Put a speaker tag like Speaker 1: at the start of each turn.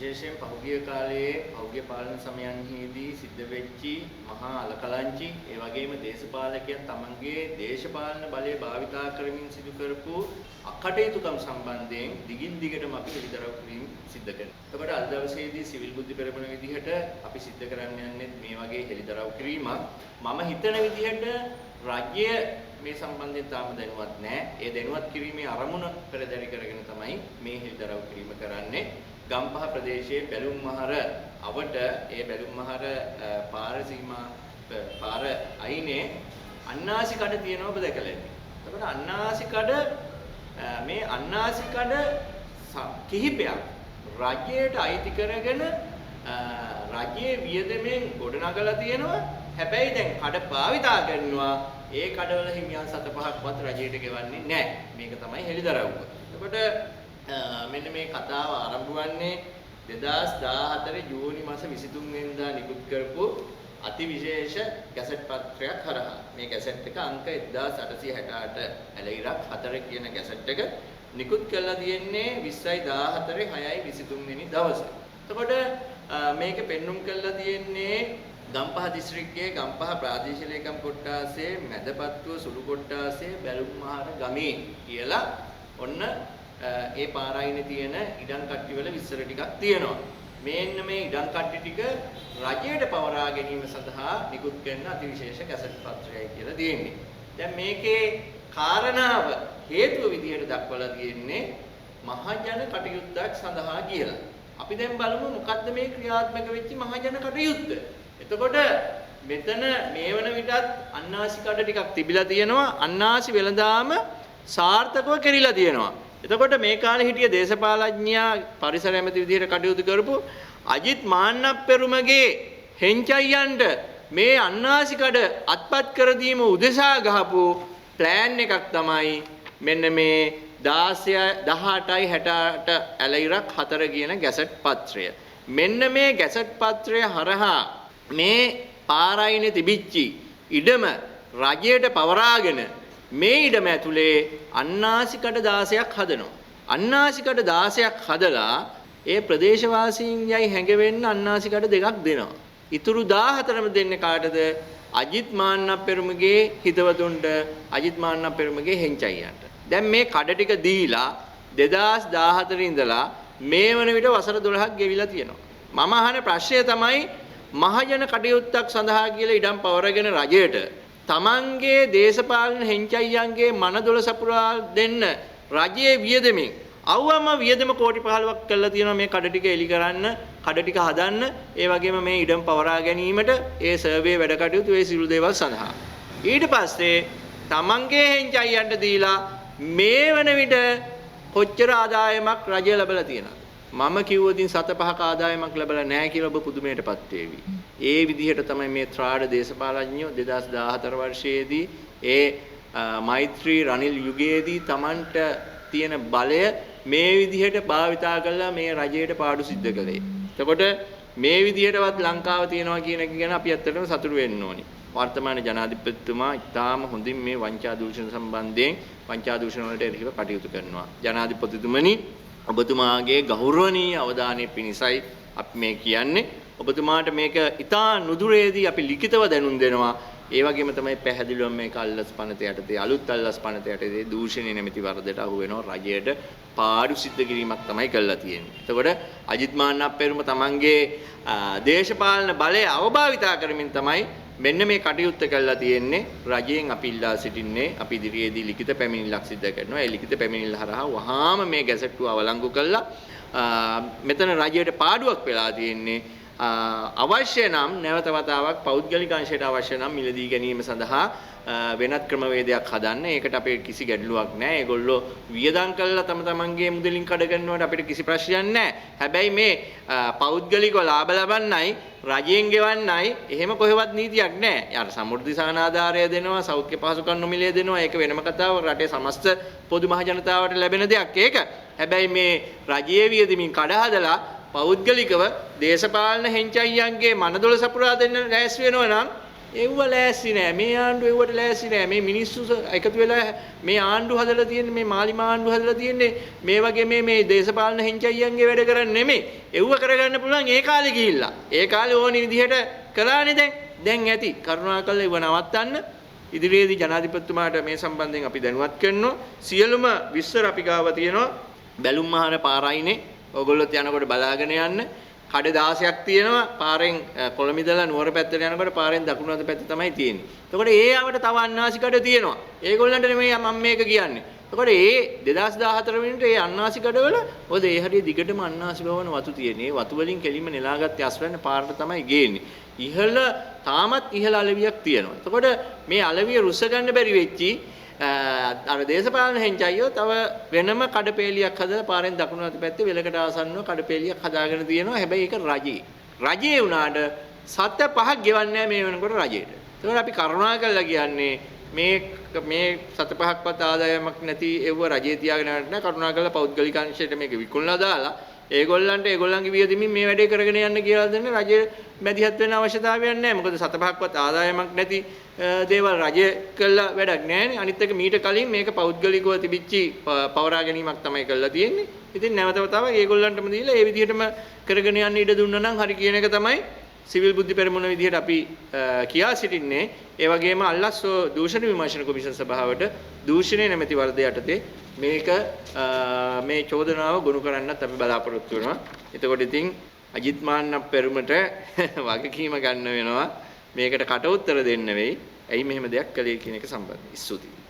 Speaker 1: විශේෂයෙන් පහුගිය කාලයේ පහුගිය පාලන සමයන්හිදී සිද්ධ වෙච්චි මහා අලකලංචි ඒ වගේම දේශපාලකයන් තමන්ගේ දේශපාලන බලය භාවිතා කරමින් සිදු කරපු අකටයුතුකම් සම්බන්ධයෙන් දිගින් දිගටම අපි හෙළිදරව් කිරීම සිද්ධ කරනවා. එතකොට අද දවසේදී සිවිල් බුද්ධි පෙරමුණ විදිහට අපි සිද්ධ කරන්න යන්නේ මේ වගේ හෙළිදරව් කිරීමක්. මම හිතන විදිහට රාජ්‍ය මේ සම්බන්ධයෙන් තාම දැනුවත් නැහැ. ඒ දැනුවත් කිරීමේ අරමුණ පෙරදරි කරගෙන තමයි මේ හෙළිදරව් කිරීම කරන්නේ. ගම්පහ ප්‍රදේශයේ බැලුම්මහර අවට ඒ බැලුම්මහර පාර අයිනේ අන්නාසි කඩ තියෙනවා ඔබ දැකලා ඇති. එතකොට අන්නාසි කඩ මේ අන්නාසි කඩ කිහිපයක් රාජ්‍යයට අයිති කරගෙන රාජ්‍යයේ වියදමෙන් ගොඩනගලා තියෙනවා. හැබැයි දැන් කඩ භාවිතා කරනවා ඒ කඩවල හිමියන් 7-5ක්වත් රජයට ගෙවන්නේ නැහැ. මේක තමයි හෙළිදරව්ව. එතකොට මෙන්න මේ කතාව ආරම්භ වන්නේ 2014 ජූනි මාස 23 වෙනිදා නිකුත් කරපු අතිවිශේෂ ගැසට් පත්‍රයක් හරහා. මේ ගැසට් එක අංක 1868 ඇලයිරක් 4 කියන ගැසට් එක නිකුත් කරලා තියෙන්නේ 20/14/6/23 වෙනි දවසේ. එතකොට මේක පෙන්눔 කරලා තියෙන්නේ ගම්පහ දිස්ත්‍රික්කයේ ගම්පහ ප්‍රාදේශීය ලේකම් කොට්ටාසේ මැදපත්තුව සුළු කොට්ටාසේ බැලුම්මහර ගමේ කියලා ඔන්න ඒ පාරායිනේ තියෙන ඉඩම් කට්ටි වල විස්තර ටිකක් තියෙනවා. මේන්න මේ ඉඩම් කට්ටි ටික රජයට පවරා ගැනීම සඳහා නිකුත් කරන අතිවිශේෂ කැසට් පත්‍රයයි කියලා තියෙන්නේ. දැන් මේකේ කාරණාව හේතුව විදිහට දක්වලා තියෙන්නේ මහජන කටයුත්තක් සඳහා කියලා. අපි දැන් බලමු මොකද්ද මේ ක්‍රියාත්මක වෙච්ච මහජන කටයුත්ත. එතකොට මෙතන මේ වන විටත් අන්නාසි කඩ ටිකක් තිබිලා තියෙනවා. අන්නාසි වෙළඳාම සාර්ථකව කෙරිලා තියෙනවා. එතකොට මේ කාලේ හිටිය දේශපාලඥයා පරිසර ඇමති විදිහට කටයුතු කරපු අජිත් මාන්නප්පෙරුමගේ හෙන්චයියන්ට මේ අන්නාසි කඩ අත්පත් කර දීම උදෙසා ගහපු ප්ලෑන් එකක් තමයි මෙන්න මේ 1868 ඇලයිරක් 4 කියන ගැසට් පත්‍රය. මෙන්න මේ ගැසට් පත්‍රය හරහා මේ පාරායිනේ තිබිච්චි ඉඩම රජයට පවරාගෙන මේ ඉඩම ඇතුලේ අන්නාසිකඩ 16ක් හදනවා. අන්නාසිකඩ 16ක් හදලා ඒ ප්‍රදේශවාසීන් යයි හැඟවෙන්න අන්නාසිකඩ දෙකක් දෙනවා. ඉතුරු 14ම දෙන්නේ කාටද? අජිත් මාන්නප්පෙරුමගේ හිතවතුන්ට, අජිත් මාන්නප්පෙරුමගේ හෙන්චයියන්ට. දැන් මේ කඩ ටික දීලා 2014 ඉඳලා මේ වන විට වසර 12ක් ගෙවිලා තියෙනවා. මම අහන ප්‍රශ්නය තමයි මහජන කටයුත්තක් සඳහා කියලා ඉඩම් පවරගෙන රජයට තමන්ගේ දේශපාලන හෙන්චයියන්ගේ මනදොල සපුරා දෙන්න රජයේ වියදමින් අවම වියදම කෝටි 15ක් කරලා තියෙනවා මේ කඩ ටික එලි කරන්න, කඩ ටික හදන්න, ඒ වගේම මේ ඉඩම් පවරා ගැනීමට, ඒ සර්වේ වැඩ කටයුතු ඒ සිළු දේවල් සඳහා. ඊට පස්සේ තමන්ගේ හෙන්චයියන්ට දීලා මේ වන විට කොච්චර ආදායමක් රජය ලැබලා තියෙනවද? මම කිව්වොතින් 7-5ක ආදායමක් ලැබලා නැහැ කියලා ඔබ පුදුමයටපත් වේවි. ඒ විදිහට තමයි මේ ත්‍රාඩ දේශපාලඥයෝ 2014 වර්ෂයේදී ඒ මෛත්‍රී රනිල් යුගයේදී Tamanට තියෙන බලය මේ විදිහට භාවිතා කරලා මේ රජයට පාඩු සිද්ධ කළේ. එතකොට මේ විදිහටවත් ලංකාව තියෙනවා කියන එක ගැන අපි ඇත්තටම සතුටු වෙන්න ඕනි. වර්තමාන ජනාධිපතිතුමා ඉතාම හොඳින් මේ වංචා දූෂණ සම්බන්ධයෙන් වංචා දූෂණ වලට එරෙහිව කටයුතු කරනවා. ජනාධිපතිතුමනි ඔබතුමාගේ ගෞරවනීය අවධානය පිණිසයි අපි මේ කියන්නේ. ඔබතුමාට මේක ඉතා නුදුරේදී අපි ලිඛිතව දැනුම් දෙනවා. ඒ වගේම තමයි පැහැදිලිවම මේක අල්ලස් පනත යටතේ අලුත් අල්ලස් පනත යටතේ දූෂණය නැමැති වරදට අහු වෙනවා රජයට පාඩු සිද්ධ කිරීමක් තමයි කළා තියෙන්නේ. එතකොට අජිත් මාන්නප්පෙරුම තමන්ගේ දේශපාලන බලය අවභාවිතා කරමින් තමයි මෙන්න මේ කටයුත්ත කළා තියෙන්නේ. රජයෙන් අපි ඉල්ලා සිටින්නේ අපි ඉදිරියේදී ලිඛිත පැමිණිල්ලක් සිද්ධ කරනවා. ඒ ලිඛිත පැමිණිල්ල හරහා වහාම මේ ගැසට්ටුව අවලංගු කළා මෙතන රජයට පාඩුවක් වෙලා තියෙන්නේ. අවශ්‍ය නම් නැවත වතාවක් පෞද්ගලික අංශයට අවශ්‍ය නම් මිලදී ගැනීම සඳහා වෙනත් ක්‍රමවේදයක් හදන්න. ඒකට අපේ කිසි ගැටලුවක් නැහැ. ඒගොල්ලෝ වියදම් කළා තමන්ගේ මුදලින් කඩ ගන්නවට අපිට කිසි ප්‍රශ්නයක් නැහැ. හැබැයි මේ පෞද්ගලිකව ලාභ ලබන්නයි රජයෙන් ගෙවන්නයි එහෙම කොහෙවත් නීතියක් නැහැ. යාර සමෘද්ධි සහනාධාරය දෙනවා, සෞඛ්‍ය පහසුකම් නොමිලේ දෙනවා. ඒක වෙනම කතාවක්. රටේ සමස්ත පොදු මහ ජනතාවට ලැබෙන දෙයක් ඒක. හැබැයි මේ රජයේ වියදමින් කඩ හදලා පෞද්ගලිකව දේශපාලන හෙන්චයියන්ගේ මනදොල සපුරා දෙන්න රැස් වෙනවා නම් එව්ව ලෑස්ති නෑ. මේ ආණ්ඩුව එව්වට ලෑස්ති නෑ. මේ මිනිස්සු එකතු වෙලා මේ ආණ්ඩුව හදලා තියෙන්නේ මේ මාලිමා ආණ්ඩුව හදලා තියෙන්නේ මේ වගේ මේ දේශපාලන හෙන්චයියන්ගේ වැඩ කරන්නේ නෙමෙයි. එව්ව කරගන්න පුළුවන් ඒ කාලේ ගිහිල්ලා. ඒ කාලේ ඕනි විදිහට කළානේ දැන් ඇති. කරුණාකරලා එව්ව නවත්තන්න. ඉදිරියේදී ජනාධිපතිතුමාට මේ සම්බන්ධයෙන් අපි දැනුවත් කරනවා. සියලුම විස්තර අපි ගාව තියෙනවා. බැලුම් මහර පාරයිනේ. ඕගොල්ලොත් යනකොට බලාගෙන යන්න. කඩ 16ක් තියෙනවා. පාරෙන් කොළඹිදලා නුවර පැත්තට යනකොට පාරෙන් දකුණු අත පැත්ත තමයි තියෙන්නේ. එතකොට ඒ ආවට තව අන්නාසි කඩ තියෙනවා. ඒගොල්ලන්ට නෙමෙයි මම මේක කියන්නේ. එතකොට ඒ 2014 වෙනිට ඒ අන්නාසි කඩවල ඔද ඒ හරිය දිගටම අන්නාසි බවන වතු තියෙන්නේ. ඒ වතු වලින් කෙලින්ම නෙලාගත්තේ අස්වැන්න පාරට තමයි ගේන්නේ. ඉහළ තාමත් ඉහළ අලවියක් තියෙනවා. එතකොට මේ අලවිය රුස්ස ගන්න බැරි වෙච්චි අර දේශපාලන හෙන්චයියෝ තව වෙනම කඩපේලියක් හදලා පාරෙන් දකුණු අත පැත්තේ වෙලකට ආසන්නව කඩපේලියක් හදාගෙන තියෙනවා. හැබැයි ඒක රජේ වුණාට සත පහක් ගෙවන්නේ නැහැ මේ වෙනකොට රජයට. ඒකෝර අපි කරුණා කරලා කියන්නේ මේ සත පහක්වත් ආදායමක් නැති ඒව රජේ තියාගෙන යන්න නැහැ. කරුණා කරලා පෞද්ගලික අංශයට මේක විකුණලා දාලා ඒගොල්ලන්ගේ වියදමින් මේ වැඩේ කරගෙන යන්න කියලා දෙන්නේ රජයේ මැදිහත් වෙන්න අවශ්‍යතාවයක් නැහැ. මොකද සත පහක්වත් ආදායමක් නැති දේවල් රජය කළා වැඩක් නැහැනේ. අනිත් එක මීට කලින් මේක පෞද්ගලිකව තිබිච්චි පවරා ගැනීමක් තමයි කරලා තියෙන්නේ. ඉතින් නැවත වතාවක් ඒගොල්ලන්ටම දීලා ඒ විදිහටම කරගෙන යන්න ඉඩ දුන්නා නම් හරි කියන එක තමයි සිවිල් බුද්ධි පෙරමුණ විදිහට අපි කියා සිටින්නේ. ඒ වගේම අල්ලස්සෝ දූෂණ විමර්ශන කොමිෂන් සභාවට දූෂණය නැමැති වර්ධ යටතේ මේක මේ චෝදනාව ගොනු කරන්නත් අපි බලාපොරොත්තු වෙනවා. එතකොට ඉතින් අජිත් මාන්න පෙරමුණට වගකීම ගන්න වෙනවා. මේකට කට උතර දෙන්න වෙයි. ඇයි මෙහෙම දෙයක් කළේ කියන එක සම්බන්ධයි. ස්තුතියි.